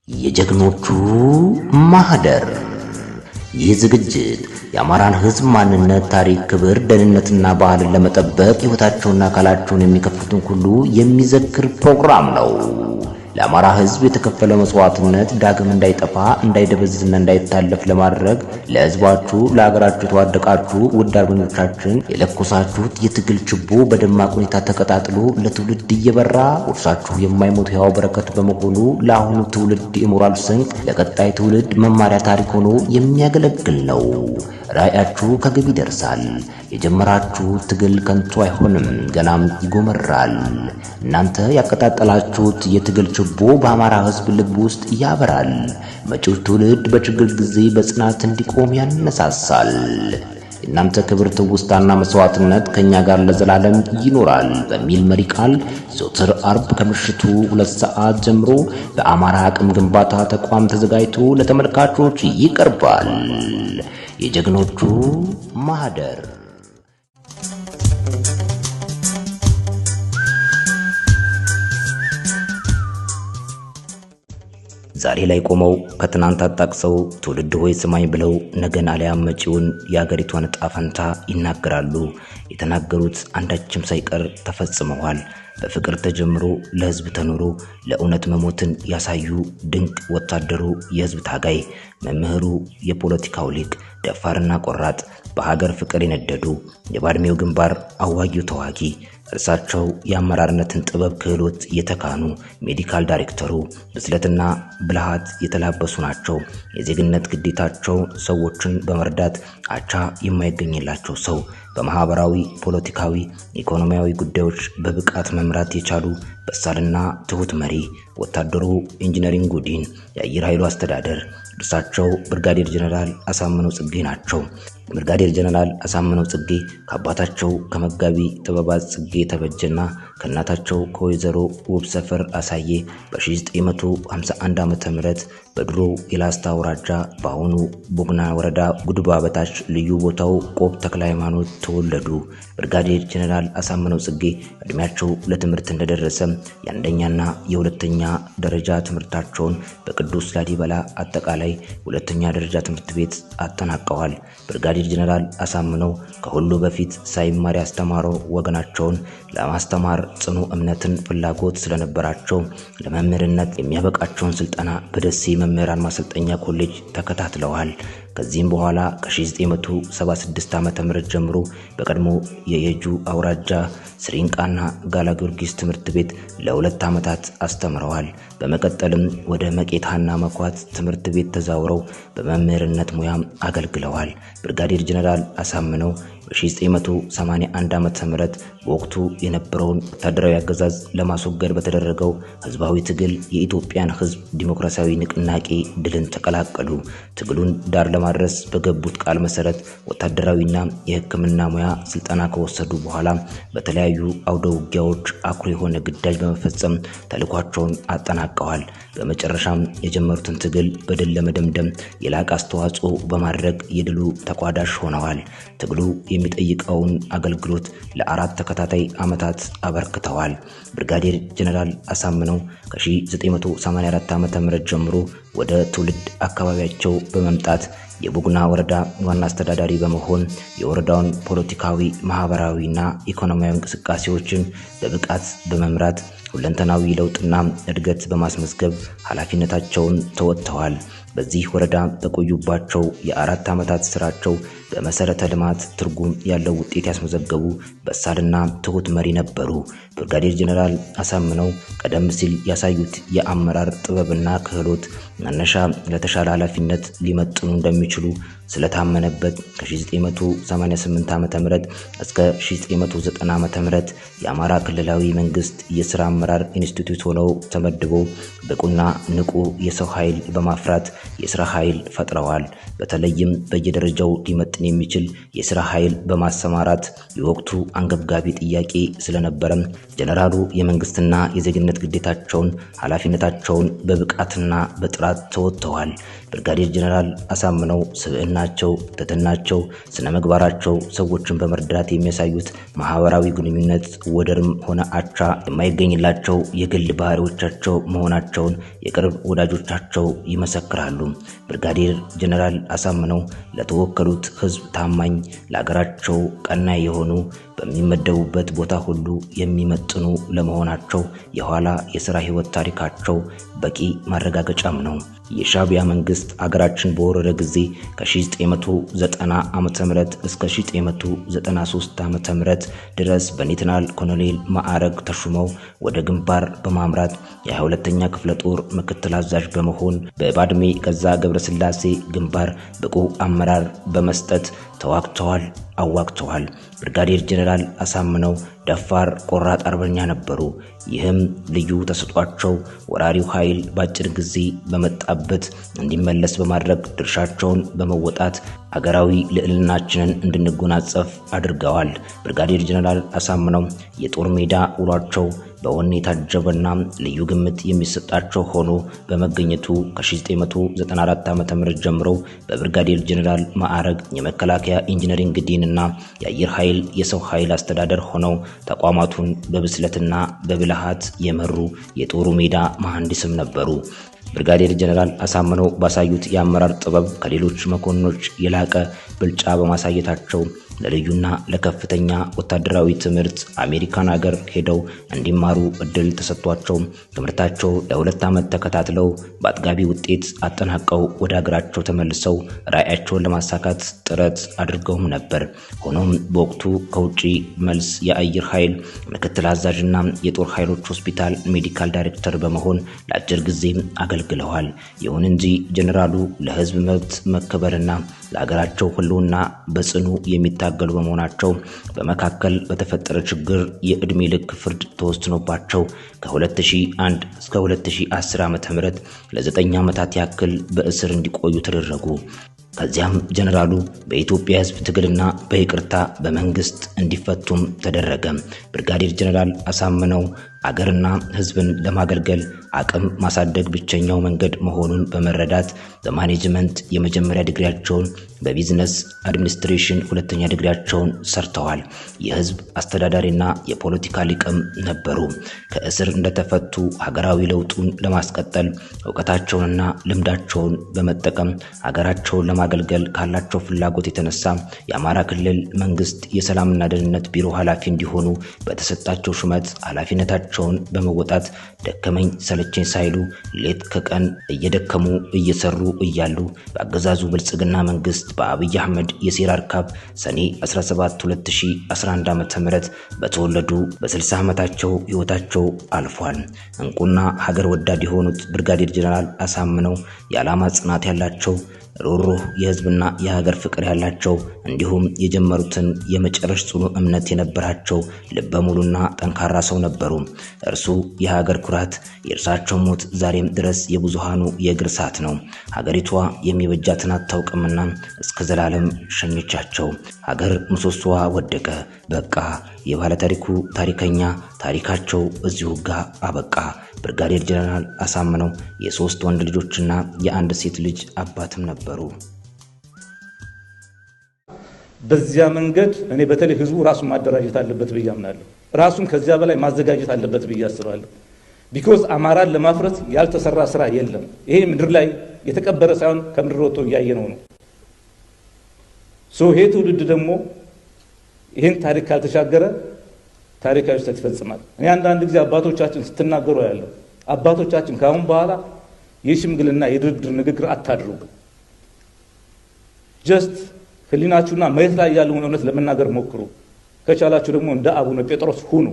የጀግኖቹ ማህደር። ይህ ዝግጅት የአማራን ሕዝብ ማንነት፣ ታሪክ፣ ክብር፣ ደህንነትና ባህልን ለመጠበቅ ሕይወታቸውና አካላቸውን የሚከፍሉትን ሁሉ የሚዘክር ፕሮግራም ነው። ለአማራ ሕዝብ የተከፈለ መስዋዕትነት ዳግም እንዳይጠፋ፣ እንዳይደበዝዝና እንዳይታለፍ ለማድረግ ለሕዝባችሁ፣ ለሀገራችሁ ተዋደቃችሁ ውድ አርበኞቻችን የለኮሳችሁት የትግል ችቦ በደማቅ ሁኔታ ተቀጣጥሎ ለትውልድ እየበራ ውርሳችሁ የማይሞት ሕያው በረከት በመሆኑ ለአሁኑ ትውልድ የሞራል ስንቅ፣ ለቀጣይ ትውልድ መማሪያ ታሪክ ሆኖ የሚያገለግል ነው። ራዕያችሁ ከግብ ይደርሳል። የጀመራችሁ ትግል ከንቱ አይሆንም፣ ገናም ይጎመራል። እናንተ ያቀጣጠላችሁት የትግል ችቦ በአማራ ሕዝብ ልብ ውስጥ ያበራል። መጪው ትውልድ በችግር ጊዜ በጽናት እንዲቆም ያነሳሳል። እናንተ ክብር፣ ትውስታና መስዋዕትነት ከኛ ጋር ለዘላለም ይኖራል በሚል መሪ ቃል ዘወትር አርብ ከምሽቱ 2 ሰዓት ጀምሮ በአማራ አቅም ግንባታ ተቋም ተዘጋጅቶ ለተመልካቾች ይቀርባል። የጀግኖቹ ማህደር። ዛሬ ላይ ቆመው ከትናንት አጣቅሰው ትውልድ ሆይ ስማኝ ብለው ነገን አልያም መጪውን የአገሪቷን ዕጣ ፈንታ ይናገራሉ። የተናገሩት አንዳችም ሳይቀር ተፈጽመዋል። በፍቅር ተጀምሮ ለሕዝብ ተኖሮ ለእውነት መሞትን ያሳዩ ድንቅ ወታደሩ፣ የሕዝብ ታጋይ፣ መምህሩ፣ የፖለቲካው ሊቅ፣ ደፋርና ቆራጥ፣ በሀገር ፍቅር የነደዱ የባድሜው ግንባር አዋጊው ተዋጊ፣ እርሳቸው የአመራርነትን ጥበብ ክህሎት የተካኑ ሜዲካል ዳይሬክተሩ ብስለትና ብልሃት የተላበሱ ናቸው። የዜግነት ግዴታቸው ሰዎችን በመርዳት አቻ የማይገኝላቸው ሰው፣ በማህበራዊ፣ ፖለቲካዊ፣ ኢኮኖሚያዊ ጉዳዮች በብቃት መምራት የቻሉ በሳልና ትሁት መሪ ወታደሩ ኢንጂነሪንግ ዲን፣ የአየር ኃይሉ አስተዳደር። እርሳቸው ብርጋዴር ጀነራል አሳምነው ጽጌ ናቸው። ብርጋዴር ጀነራል አሳምነው ጽጌ ከአባታቸው ከመጋቢ ጥበባት ጽጌ ተበጀና ከእናታቸው ከወይዘሮ ውብ ሰፈር አሳዬ በ1951 ዓ.ም በድሮ የላስታ አውራጃ በአሁኑ ቡግና ወረዳ ጉድባ በታች ልዩ ቦታው ቆብ ተክለ ሃይማኖት ተወለዱ። ብርጋዴር ጀነራል አሳምነው ጽጌ እድሜያቸው ለትምህርት እንደደረሰ የአንደኛና የሁለተኛ ደረጃ ትምህርታቸውን በቅዱስ ላሊበላ አጠቃላይ ሁለተኛ ደረጃ ትምህርት ቤት አጠናቀዋል። ብርጋዴር ጀነራል አሳምነው ከሁሉ በፊት ሳይማር ያስተማረው ወገናቸውን ለማስተማር ጽኑ እምነትን ፍላጎት ስለነበራቸው ለመምህርነት የሚያበቃቸውን ስልጠና በደሴ መምህራን ማሰልጠኛ ኮሌጅ ተከታትለዋል። ከዚህም በኋላ ከ1976 ዓ.ም ጀምሮ በቀድሞ የየጁ አውራጃ ስሪንቃና ጋላ ጊዮርጊስ ትምህርት ቤት ለ2 ዓመታት አስተምረዋል። በመቀጠልም ወደ መቄታና መኳት ትምህርት ቤት ተዛውረው በመምህርነት ሙያ አገልግለዋል። ብርጋዴር ጀነራል አሳምነው በ1981 ዓ.ም በወቅቱ የነበረውን ወታደራዊ አገዛዝ ለማስወገድ በተደረገው ህዝባዊ ትግል የኢትዮጵያን ህዝብ ዲሞክራሲያዊ ንቅናቄ ድልን ተቀላቀሉ። ትግሉን ዳር ለማድረስ በገቡት ቃል መሰረት ወታደራዊና የሕክምና ሙያ ስልጠና ከወሰዱ በኋላ በተለያዩ አውደ ውጊያዎች አኩሪ የሆነ ግዳጅ በመፈጸም ተልዕኳቸውን አጠናቀዋል። በመጨረሻም የጀመሩትን ትግል በድል ለመደምደም የላቀ አስተዋጽኦ በማድረግ የድሉ ተቋዳሽ ሆነዋል። ትግሉ የሚጠይቀውን አገልግሎት ለ4 ተከታታይ ዓመታት አበርክተዋል። ብርጋዴር ጀነራል አሳምነው ከ1984 ዓ.ም ጀምሮ ወደ ትውልድ አካባቢያቸው በመምጣት የቡግና ወረዳ ዋና አስተዳዳሪ በመሆን የወረዳውን ፖለቲካዊ፣ ማህበራዊና ኢኮኖሚያዊ እንቅስቃሴዎችን በብቃት በመምራት ሁለንተናዊ ለውጥና እድገት በማስመዝገብ ኃላፊነታቸውን ተወጥተዋል። በዚህ ወረዳ በቆዩባቸው የ4 ዓመታት ስራቸው በመሰረተ ልማት ትርጉም ያለው ውጤት ያስመዘገቡ በሳልና ትሁት መሪ ነበሩ። ብርጋዴር ጀነራል አሳምነው ቀደም ሲል ያሳዩት የአመራር ጥበብና ክህሎት መነሻ ለተሻለ ኃላፊነት ሊመጥኑ እንደሚችሉ ስለታመነበት ከ1988 ዓ.ም እስከ 1990 ዓ.ም የአማራ ክልላዊ መንግስት የሥራ አመራር ኢንስቲትዩት ሆነው ተመድበው ብቁና ንቁ የሰው ኃይል በማፍራት የሥራ ኃይል ፈጥረዋል። በተለይም በየደረጃው ሊመጥን የሚችል የሥራ ኃይል በማሰማራት የወቅቱ አንገብጋቢ ጥያቄ ስለነበረም ጀነራሉ የመንግስትና የዜግነት ግዴታቸውን ኃላፊነታቸውን በብቃትና በጥራት ተወጥተዋል። ብርጋዴር ጀነራል አሳምነው ስብዕናቸው፣ ትህትናቸው፣ ስነ ምግባራቸው፣ ሰዎችን በመርዳት የሚያሳዩት ማህበራዊ ግንኙነት ወደርም ሆነ አቻ የማይገኝላቸው የግል ባህሪዎቻቸው መሆናቸውን የቅርብ ወዳጆቻቸው ይመሰክራሉ። ብርጋዴር ጀነራል አሳምነው ለተወከሉት ህዝብ ታማኝ፣ ለሀገራቸው ቀናይ የሆኑ በሚመደቡበት ቦታ ሁሉ የሚመጥኑ ለመሆናቸው የኋላ የሥራ ህይወት ታሪካቸው በቂ ማረጋገጫም ነው። የሻዕቢያ መንግስት አገራችን በወረረ ጊዜ ከ1990 ዓመተ ምህረት እስከ 1993 ዓመተ ምህረት ድረስ በሌተናል ኮሎኔል ማዕረግ ተሹመው ወደ ግንባር በማምራት የ22ኛ ክፍለ ጦር ምክትል አዛዥ በመሆን በባድሜ ገዛ ገብረስላሴ ግንባር ብቁ አመራር በመስጠት ተዋግተዋል፣ አዋግተዋል። ብርጋዴር ጀነራል አሳምነው ደፋር ቆራጥ አርበኛ ነበሩ። ይህም ልዩ ተሰጧቸው ወራሪው ኃይል ባጭር ጊዜ በመጣበት እንዲመለስ በማድረግ ድርሻቸውን በመወጣት አገራዊ ልዕልናችንን እንድንጎናጸፍ አድርገዋል። ብርጋዴር ጀነራል አሳምነው የጦር ሜዳ ውሏቸው በወኔ የታጀበና ልዩ ግምት የሚሰጣቸው ሆኖ በመገኘቱ ከ1994 ዓ.ም ጀምሮ በብርጋዴር ጀነራል ማዕረግ የመከላከያ ኢንጂነሪንግ ዲንና የአየር ኃይል የሰው ኃይል አስተዳደር ሆነው ተቋማቱን በብስለትና በብልሃት የመሩ የጦሩ ሜዳ መሐንዲስም ነበሩ። ብርጋዴር ጀነራል አሳምነው ባሳዩት የአመራር ጥበብ ከሌሎች መኮንኖች የላቀ ብልጫ በማሳየታቸው ለልዩና ለከፍተኛ ወታደራዊ ትምህርት አሜሪካን ሀገር ሄደው እንዲማሩ እድል ተሰጥቷቸው ትምህርታቸው ለ2 ዓመት ተከታትለው በአጥጋቢ ውጤት አጠናቀው ወደ ሀገራቸው ተመልሰው ራዕያቸውን ለማሳካት ጥረት አድርገውም ነበር። ሆኖም በወቅቱ ከውጪ መልስ የአየር ኃይል ምክትል አዛዥና የጦር ኃይሎች ሆስፒታል ሜዲካል ዳይሬክተር በመሆን ለአጭር ጊዜ አገልግለዋል። ይሁን እንጂ ጀነራሉ ለህዝብ መብት መከበርና ለሀገራቸው ሁሉና በጽኑ የሚታገሉ በመሆናቸው በመካከል በተፈጠረ ችግር የዕድሜ ልክ ፍርድ ተወስኖባቸው ከ2001 እስከ 2010 ዓ.ም ለ9 ዓመታት ያክል በእስር እንዲቆዩ ተደረጉ። ከዚያም ጀነራሉ በኢትዮጵያ ህዝብ ትግልና በይቅርታ በመንግስት እንዲፈቱም ተደረገ። ብርጋዴር ጀነራል አሳምነው አገርና ህዝብን ለማገልገል አቅም ማሳደግ ብቸኛው መንገድ መሆኑን በመረዳት በማኔጅመንት የመጀመሪያ ዲግሪያቸውን በቢዝነስ አድሚኒስትሬሽን ሁለተኛ ዲግሪያቸውን ሰርተዋል። የህዝብ አስተዳዳሪና የፖለቲካ ሊቅም ነበሩ። ከእስር እንደተፈቱ ሀገራዊ ለውጡን ለማስቀጠል ዕውቀታቸውንና ልምዳቸውን በመጠቀም ሀገራቸውን ለማገልገል ካላቸው ፍላጎት የተነሳ የአማራ ክልል መንግስት የሰላምና ደህንነት ቢሮ ኃላፊ እንዲሆኑ በተሰጣቸው ሹመት ኃላፊነታቸውን በመወጣት ደከመኝ ሰለቸኝ ሳይሉ ሌት ከቀን እየደከሙ እየሰሩ እያሉ በአገዛዙ ብልጽግና መንግስት በአብይ አህመድ የሴራ ርካብ ሰኔ 17 2011 ዓ.ም በተወለዱ በ60 ዓመታቸው ህይወታቸው አልፏል። እንቁና ሀገር ወዳድ የሆኑት ብርጋዴር ጀነራል አሳምነው የዓላማ ጽናት ያላቸው ሩህሩህ የህዝብና የሀገር ፍቅር ያላቸው እንዲሁም የጀመሩትን የመጨረሻ ጽኑ እምነት የነበራቸው ልበ ሙሉና ጠንካራ ሰው ነበሩ። እርሱ የሀገር ኩራት፣ የእርሳቸው ሞት ዛሬም ድረስ የብዙሃኑ የእግር እሳት ነው። ሀገሪቷ የሚበጃትን አታውቅምና እስከ ዘላለም ሸኘቻቸው። ሀገር ምሰሶዋ ወደቀ፣ በቃ። የባለታሪኩ ታሪከኛ ታሪካቸው እዚሁ ጋር አበቃ። ብርጋዴር ጀነራል አሳምነው የ3 ወንድ ልጆችና የ1 ሴት ልጅ አባትም ነበሩ። በዚያ መንገድ እኔ በተለይ ህዝቡ ራሱን ማደራጀት አለበት ብዬ አምናለሁ። ራሱን ከዚያ በላይ ማዘጋጀት አለበት ብዬ አስባለሁ። ቢኮዝ አማራን ለማፍረስ ያልተሰራ ስራ የለም። ይሄ ምድር ላይ የተቀበረ ሳይሆን ከምድር ወጥቶ እያየነው ነው። ይሄ ትውልድ ደግሞ ይሄን ታሪክ ካልተሻገረ ታሪካዊ ስህተት ይፈጽማል። እኔ አንዳንድ ጊዜ አባቶቻችን ስትናገሩ ያለው አባቶቻችን ካሁን በኋላ የሽምግልና የድርድር ንግግር አታድርጉ። ጀስት ህሊናችሁና መሬት ላይ ያለውን እውነት ለመናገር ሞክሩ። ከቻላችሁ ደግሞ እንደ አቡነ ጴጥሮስ ሁኑ።